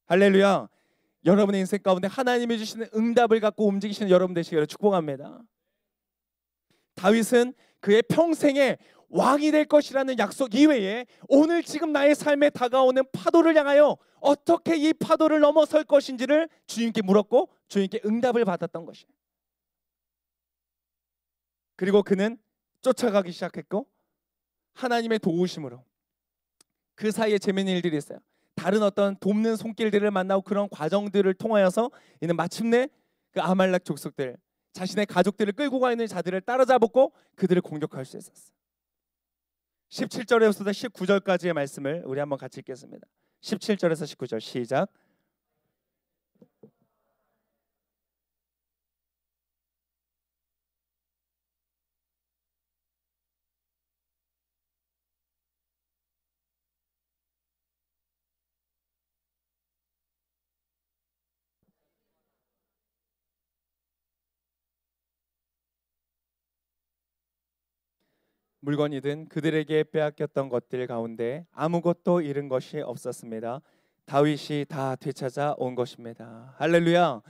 할렐루야. 여러분의 인생 가운데 하나님이 주시는 응답을 갖고 움직이시는 여러분 되시기를 축복합니다. 다윗은 그의 평생에 왕이 될 것이라는 약속 이외에 오늘 지금 나의 삶에 다가오는 파도를 향하여 어떻게 이 파도를 넘어설 것인지를 주님께 물었고 주님께 응답을 받았던 것이에요. 그리고 그는 쫓아가기 시작했고 하나님의 도우심으로 그 사이에 재미있는 일들이 있어요. 다른 어떤 돕는 손길들을 만나고 그런 과정들을 통하여서 이는 마침내 그 아말렉 족속들 자신의 가족들을 끌고 가 있는 자들을 따라잡았고 그들을 공격할 수 있었어요. 17절에서부터 19절까지의 말씀을 우리 한번 같이 읽겠습니다. 17절에서 19절 시작. 물건이든 그들에게 빼앗겼던 것들 가운데 아무것도 잃은 것이 없었습니다. 다윗이 다 되찾아 온 것입니다. 할렐루야.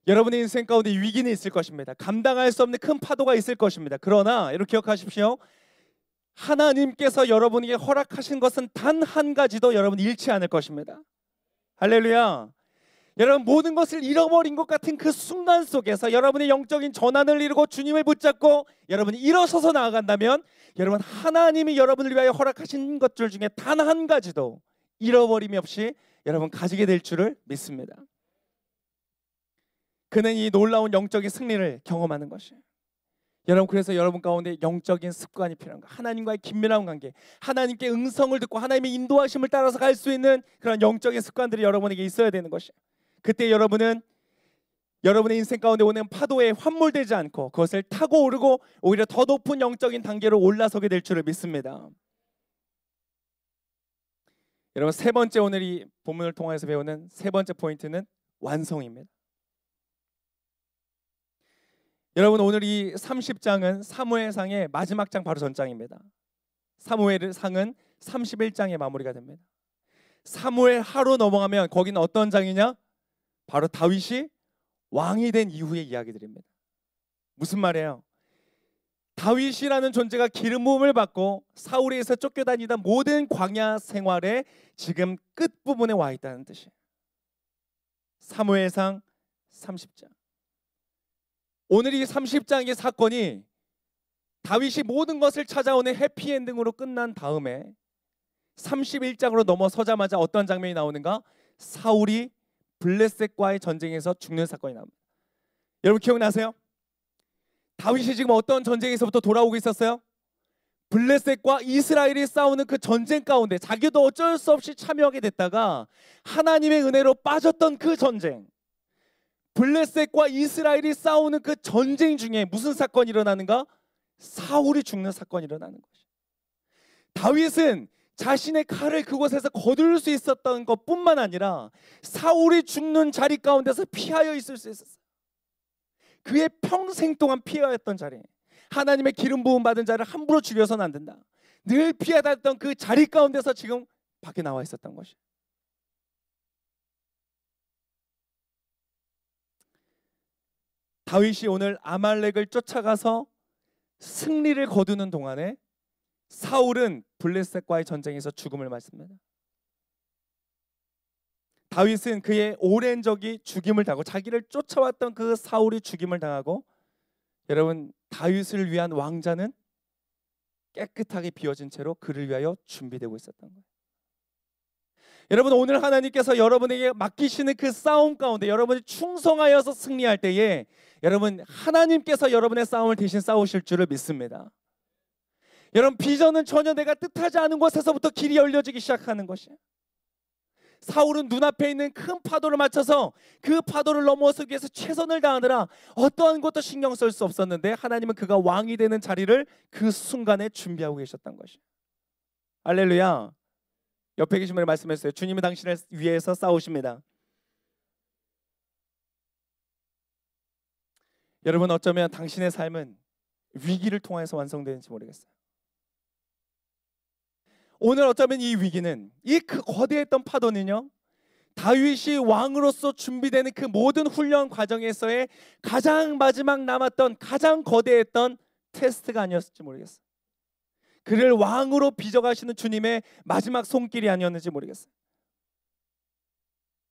여러분의 인생 가운데 위기는 있을 것입니다. 감당할 수 없는 큰 파도가 있을 것입니다. 그러나 이렇게 기억하십시오. 하나님께서 여러분에게 허락하신 것은 단 한 가지도 여러분 잃지 않을 것입니다. 할렐루야. 여러분 모든 것을 잃어버린 것 같은 그 순간 속에서 여러분의 영적인 전환을 이루고 주님을 붙잡고 여러분이 일어서서 나아간다면 여러분 하나님이 여러분을 위하여 허락하신 것들 중에 단 한 가지도 잃어버림이 없이 여러분 가지게 될 줄을 믿습니다. 그는 이 놀라운 영적인 승리를 경험하는 것이에요. 여러분 그래서 여러분 가운데 영적인 습관이 필요한 거예요. 하나님과의 긴밀한 관계, 하나님께 음성을 듣고 하나님의 인도하심을 따라서 갈 수 있는 그런 영적인 습관들이 여러분에게 있어야 되는 것이에요. 그때 여러분은 여러분의 인생 가운데 오는 파도에 환몰되지 않고 그것을 타고 오르고 오히려 더 높은 영적인 단계로 올라서게 될 줄을 믿습니다. 여러분 세 번째 오늘 이 본문을 통해서 배우는 세 번째 포인트는 완성입니다. 여러분 오늘 이 30장은 사무엘상의 마지막 장 바로 전장입니다. 사무엘상은 31장에 마무리가 됩니다. 사무엘 하로 넘어가면 거기는 어떤 장이냐? 바로 다윗이 왕이 된 이후의 이야기들입니다. 무슨 말이에요? 다윗이라는 존재가 기름 부음을 받고 사울에서 쫓겨다니던 모든 광야 생활의 지금 끝부분에 와 있다는 뜻이에요. 사무엘상 30장. 오늘 이 30장의 사건이 다윗이 모든 것을 찾아오는 해피엔딩으로 끝난 다음에 31장으로 넘어서자마자 어떤 장면이 나오는가? 사울이 블레셋과의 전쟁에서 죽는 사건이 나옵니다. 여러분 기억나세요? 다윗이 지금 어떤 전쟁에서부터 돌아오고 있었어요? 블레셋과 이스라엘이 싸우는 그 전쟁 가운데 자기도 어쩔 수 없이 참여하게 됐다가 하나님의 은혜로 빠졌던 그 전쟁, 블레셋과 이스라엘이 싸우는 그 전쟁 중에 무슨 사건이 일어나는가? 사울이 죽는 사건이 일어나는 것이죠. 다윗은 자신의 칼을 그곳에서 거둘 수 있었던 것뿐만 아니라 사울이 죽는 자리 가운데서 피하여 있을 수 있었어요. 그의 평생 동안 피하였던 자리, 하나님의 기름 부음 받은 자를 함부로 죽여서는 안 된다, 늘 피하다 했던 그 자리 가운데서 지금 밖에 나와 있었던 것이. 다윗이 오늘 아말렉을 쫓아가서 승리를 거두는 동안에 사울은 블레셋과의 전쟁에서 죽음을 맞습니다. 다윗은 그의 오랜 적이 죽임을 당하고 자기를 쫓아왔던 그 사울이 죽임을 당하고, 여러분 다윗을 위한 왕자는 깨끗하게 비워진 채로 그를 위하여 준비되고 있었던 거예요. 여러분 오늘 하나님께서 여러분에게 맡기시는 그 싸움 가운데 여러분이 충성하여서 승리할 때에 여러분 하나님께서 여러분의 싸움을 대신 싸우실 줄을 믿습니다. 여러분 비전은 전혀 내가 뜻하지 않은 곳에서부터 길이 열려지기 시작하는 것이에요. 사울은 눈앞에 있는 큰 파도를 맞춰서 그 파도를 넘어서기 위해서 최선을 다하느라 어떠한 것도 신경 쓸 수 없었는데 하나님은 그가 왕이 되는 자리를 그 순간에 준비하고 계셨던 것이에요. 할렐루야. 옆에 계신 분이 말씀했어요. 주님은 당신을 위해서 싸우십니다. 여러분 어쩌면 당신의 삶은 위기를 통해서 완성되는지 모르겠어요. 오늘 어쩌면 이 위기는, 이 거대했던 파도는요, 다윗이 왕으로서 준비되는 그 모든 훈련 과정에서의 가장 마지막 남았던 가장 거대했던 테스트가 아니었을지 모르겠어요. 그를 왕으로 빚어가시는 주님의 마지막 손길이 아니었는지 모르겠어요.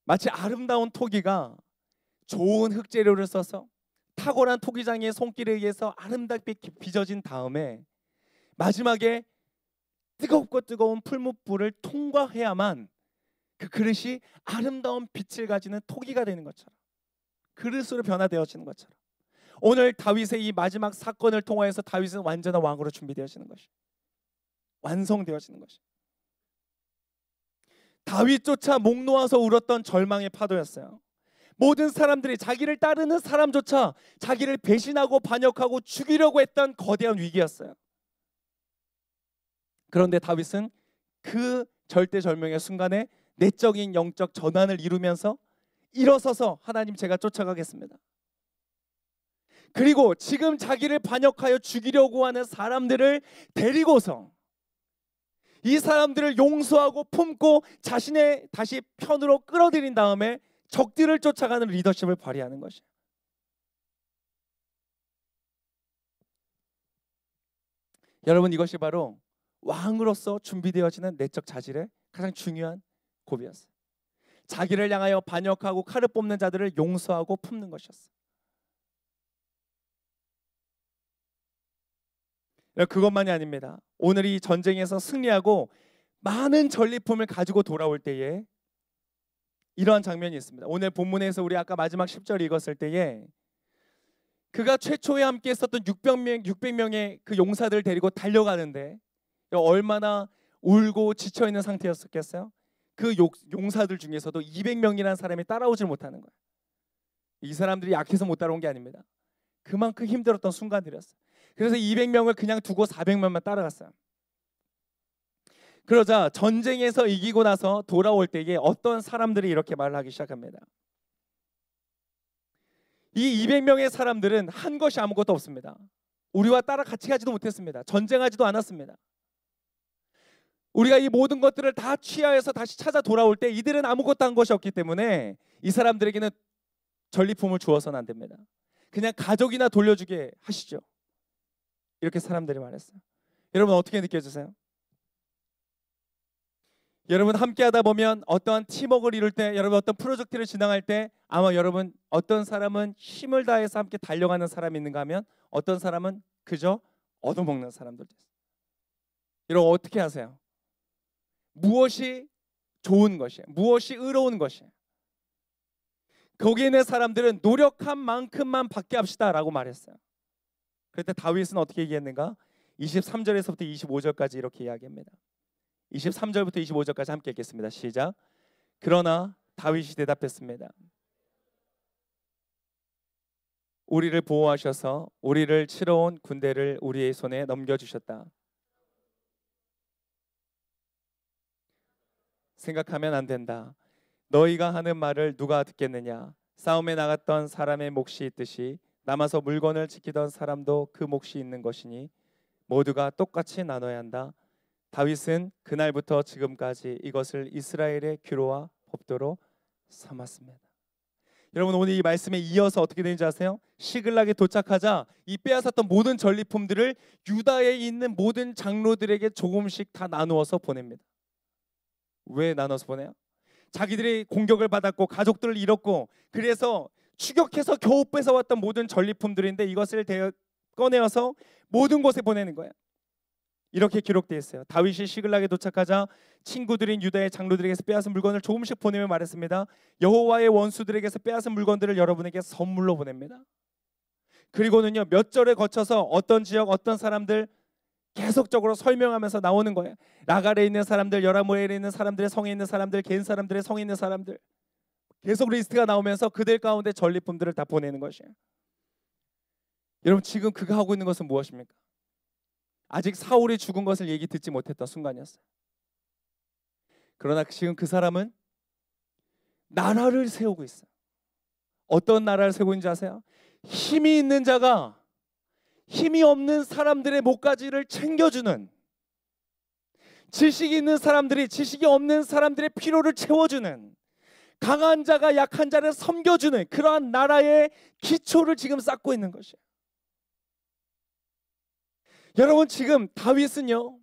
마치 아름다운 토기가 좋은 흙재료를 써서 탁월한 토기장의 손길에 의해서 아름답게 빚어진 다음에 마지막에 뜨겁고 뜨거운 풀무불을 통과해야만 그 그릇이 아름다운 빛을 가지는 토기가 되는 것처럼, 그릇으로 변화되어지는 것처럼 오늘 다윗의 이 마지막 사건을 통하여서 다윗은 완전한 왕으로 준비되어지는 것이, 완성되어지는 것이. 다윗조차 목 놓아서 울었던 절망의 파도였어요. 모든 사람들이, 자기를 따르는 사람조차 자기를 배신하고 반역하고 죽이려고 했던 거대한 위기였어요. 그런데 다윗은 그 절대절명의 순간에 내적인 영적 전환을 이루면서 일어서서 하나님 제가 쫓아가겠습니다. 그리고 지금 자기를 반역하여 죽이려고 하는 사람들을 데리고서 이 사람들을 용서하고 품고 자신의 다시 편으로 끌어들인 다음에 적들을 쫓아가는 리더십을 발휘하는 것이에요. 여러분 이것이 바로 왕으로서 준비되어지는 내적 자질의 가장 중요한 고비였어요. 자기를 향하여 반역하고 칼을 뽑는 자들을 용서하고 품는 것이었어요. 그것만이 아닙니다. 오늘 이 전쟁에서 승리하고 많은 전리품을 가지고 돌아올 때에 이러한 장면이 있습니다. 오늘 본문에서 우리 아까 마지막 10절 읽었을 때에 그가 최초에 함께 했었던 600명의 그 용사들을 데리고 달려가는데 얼마나 울고 지쳐있는 상태였었겠어요? 그 용사들 중에서도 200명이라는 사람이 따라오질 못하는 거예요. 이 사람들이 약해서 못 따라온 게 아닙니다. 그만큼 힘들었던 순간들이었어요. 그래서 200명을 그냥 두고 400명만 따라갔어요. 그러자 전쟁에서 이기고 나서 돌아올 때에 어떤 사람들이 이렇게 말을 하기 시작합니다. 이 200명의 사람들은 한 것이 아무것도 없습니다. 우리와 따라 같이 가지도 못했습니다. 전쟁하지도 않았습니다. 우리가 이 모든 것들을 다 취하해서 다시 찾아 돌아올 때 이들은 아무것도 한 것이 없기 때문에 이 사람들에게는 전리품을 주어서는 안 됩니다. 그냥 가족이나 돌려주게 하시죠. 이렇게 사람들이 말했어요. 여러분 어떻게 느껴지세요? 여러분 함께 하다 보면 어떠한 팀워크를 이룰 때, 여러분 어떤 프로젝트를 진행할 때 아마 여러분 어떤 사람은 힘을 다해서 함께 달려가는 사람이 있는가 하면 어떤 사람은 그저 얻어먹는 사람들도 있어요. 여러분 어떻게 하세요? 무엇이 좋은 것이에요? 무엇이 의로운 것이에요? 거기에 있는 사람들은 노력한 만큼만 받게 합시다 라고 말했어요. 그때 다윗은 어떻게 얘기했는가? 23절에서부터 25절까지 이렇게 이야기합니다. 23절부터 25절까지 함께 읽겠습니다. 시작. 그러나 다윗이 대답했습니다. 우리를 보호하셔서 우리를 치러 온 군대를 우리의 손에 넘겨주셨다. 생각하면 안 된다. 너희가 하는 말을 누가 듣겠느냐? 싸움에 나갔던 사람의 몫이 있듯이 남아서 물건을 지키던 사람도 그 몫이 있는 것이니 모두가 똑같이 나눠야 한다. 다윗은 그날부터 지금까지 이것을 이스라엘의 규로와 법도로 삼았습니다. 여러분 오늘 이 말씀에 이어서 어떻게 되는지 아세요? 시글락에 도착하자 이 빼앗았던 모든 전리품들을 유다에 있는 모든 장로들에게 조금씩 다 나누어서 보냅니다. 왜 나눠서 보내요? 자기들이 공격을 받았고 가족들을 잃었고 그래서 추격해서 겨우 뺏어왔던 모든 전리품들인데 이것을 꺼내어서 모든 곳에 보내는 거예요. 이렇게 기록되어 있어요. 다윗이 시글락에 도착하자 친구들인 유다의 장로들에게서 빼앗은 물건을 조금씩 보내며 말했습니다. 여호와의 원수들에게서 빼앗은 물건들을 여러분에게 선물로 보냅니다. 그리고는요 몇 절에 거쳐서 어떤 지역 어떤 사람들 계속적으로 설명하면서 나오는 거예요. 라갈에 있는 사람들, 여라모엘에 있는 사람들의 성에 있는 사람들, 겐 사람들의 성에 있는 사람들 계속 리스트가 나오면서 그들 가운데 전리품들을 다 보내는 것이에요. 여러분 지금 그가 하고 있는 것은 무엇입니까? 아직 사울이 죽은 것을 얘기 듣지 못했던 순간이었어요. 그러나 지금 그 사람은 나라를 세우고 있어요. 어떤 나라를 세우고 있는지 아세요? 힘이 있는 자가 힘이 없는 사람들의 목가지를 챙겨주는, 지식이 있는 사람들이 지식이 없는 사람들의 필요를 채워주는, 강한 자가 약한 자를 섬겨주는 그러한 나라의 기초를 지금 쌓고 있는 것이에요. 여러분 지금 다윗은요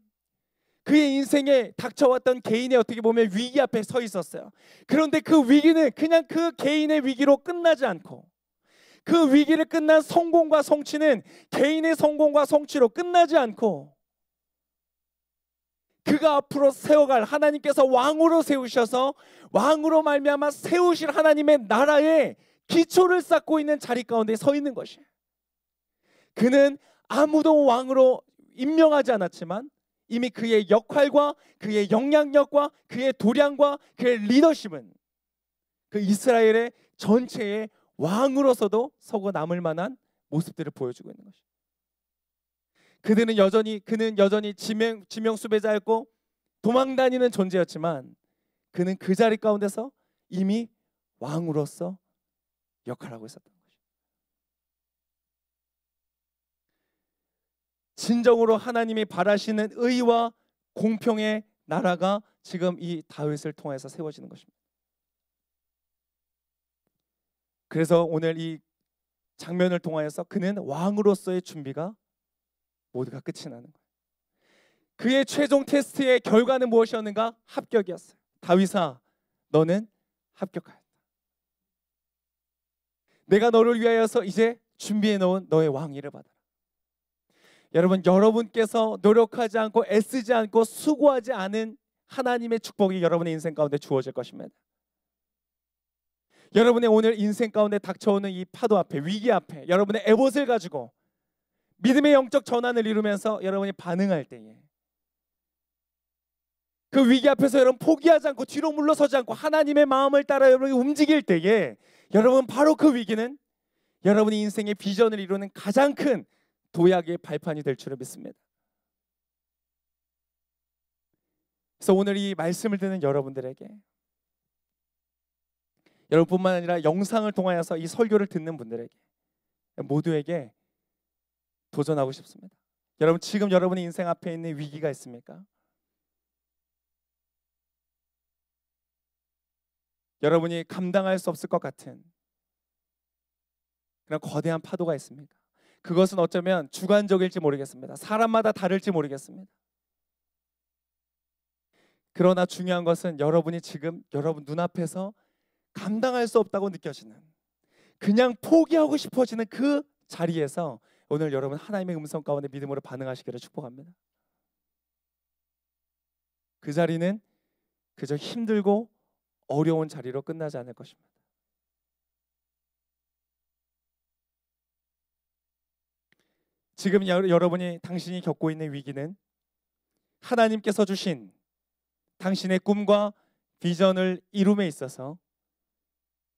그의 인생에 닥쳐왔던 개인의 어떻게 보면 위기 앞에 서 있었어요. 그런데 그 위기는 그냥 그 개인의 위기로 끝나지 않고 그 위기를 끝난 성공과 성취는 개인의 성공과 성취로 끝나지 않고 그가 앞으로 세워갈 하나님께서 왕으로 세우셔서 왕으로 말미암아 세우실 하나님의 나라의 기초를 쌓고 있는 자리 가운데 서 있는 것이에요. 그는 아무도 왕으로 임명하지 않았지만 이미 그의 역할과 그의 영향력과 그의 도량과 그의 리더십은 그 이스라엘의 전체의 왕으로서도 서고 남을 만한 모습들을 보여주고 있는 것이죠. 그는 여전히 지명 수배자였고 도망다니는 존재였지만 그는 그 자리 가운데서 이미 왕으로서 역할을 하고 있었던 것이죠. 진정으로 하나님이 바라시는 의와 공평의 나라가 지금 이 다윗을 통해서 세워지는 것입니다. 그래서 오늘 이 장면을 통하여서 그는 왕으로서의 준비가 모두가 끝이 나는 거예요. 그의 최종 테스트의 결과는 무엇이었는가? 합격이었어요. 다윗아, 너는 합격하였다. 내가 너를 위하여서 이제 준비해 놓은 너의 왕위를 받아라. 여러분, 여러분께서 노력하지 않고 애쓰지 않고 수고하지 않은 하나님의 축복이 여러분의 인생 가운데 주어질 것입니다. 여러분의 오늘 인생 가운데 닥쳐오는 이 파도 앞에, 위기 앞에 여러분의 에봇을 가지고 믿음의 영적 전환을 이루면서 여러분이 반응할 때에 그 위기 앞에서 여러분 포기하지 않고 뒤로 물러서지 않고 하나님의 마음을 따라 여러분이 움직일 때에 여러분 바로 그 위기는 여러분의 인생의 비전을 이루는 가장 큰 도약의 발판이 될 줄을 믿습니다. 그래서 오늘 이 말씀을 듣는 여러분들에게 여러분뿐만 아니라 영상을 통하여서 이 설교를 듣는 분들에게 모두에게 도전하고 싶습니다. 여러분, 지금 여러분의 인생 앞에 있는 위기가 있습니까? 여러분이 감당할 수 없을 것 같은 그런 거대한 파도가 있습니까? 그것은 어쩌면 주관적일지 모르겠습니다. 사람마다 다를지 모르겠습니다. 그러나 중요한 것은 여러분이 지금 여러분 눈앞에서 감당할 수 없다고 느껴지는, 그냥 포기하고 싶어지는 그 자리에서 오늘 여러분 하나님의 음성 가운데 믿음으로 반응하시기를 축복합니다. 그 자리는 그저 힘들고 어려운 자리로 끝나지 않을 것입니다. 지금 여러분이 당신이 겪고 있는 위기는 하나님께서 주신 당신의 꿈과 비전을 이룸에 있어서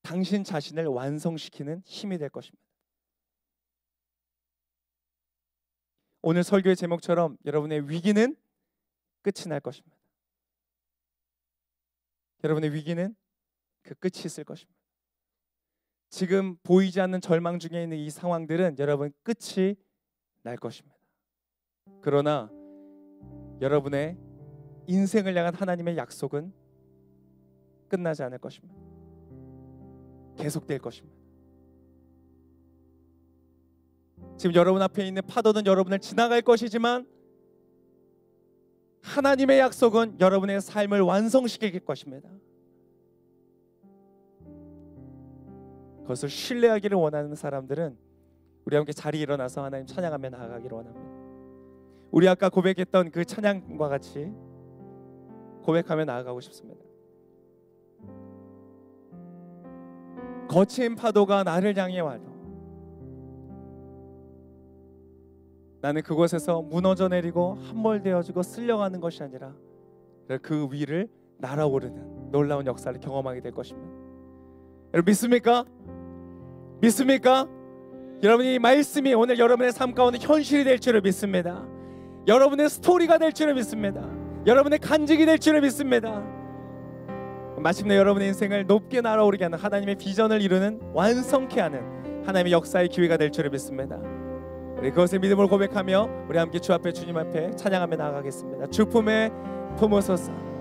당신 자신을 완성시키는 힘이 될 것입니다. 오늘 설교의 제목처럼 여러분의 위기는 끝이 날 것입니다. 여러분의 위기는 그 끝이 있을 것입니다. 지금 보이지 않는 절망 중에 있는 이 상황들은 여러분 끝이 날 것입니다. 그러나 여러분의 인생을 향한 하나님의 약속은 끝나지 않을 것입니다. 계속될 것입니다. 지금 여러분 앞에 있는 파도는 여러분을 지나갈 것이지만 하나님의 약속은 여러분의 삶을 완성시킬 것입니다. 그것을 신뢰하기를 원하는 사람들은 우리 함께 자리에 일어나서 하나님 찬양하며 나아가기를 원합니다. 우리 아까 고백했던 그 찬양과 같이 고백하며 나아가고 싶습니다. 거친 파도가 나를 향해 와도 나는 그곳에서 무너져 내리고 함몰되어지고 쓸려가는 것이 아니라 그 위를 날아오르는 놀라운 역사를 경험하게 될 것입니다. 여러분 믿습니까? 믿습니까? 여러분이 말씀이 오늘 여러분의 삶 가운데 현실이 될 줄을 믿습니다. 여러분의 스토리가 될 줄을 믿습니다. 여러분의 간증이 될 줄을 믿습니다. 마침내 여러분의 인생을 높게 날아오르게 하는 하나님의 비전을 이루는, 완성케 하는 하나님의 역사의 기회가 될 줄을 믿습니다. 우리 그것을 믿음으로 고백하며 우리 함께 주 앞에, 주님 앞에 찬양하며 나아가겠습니다. 주 품에 품으소서.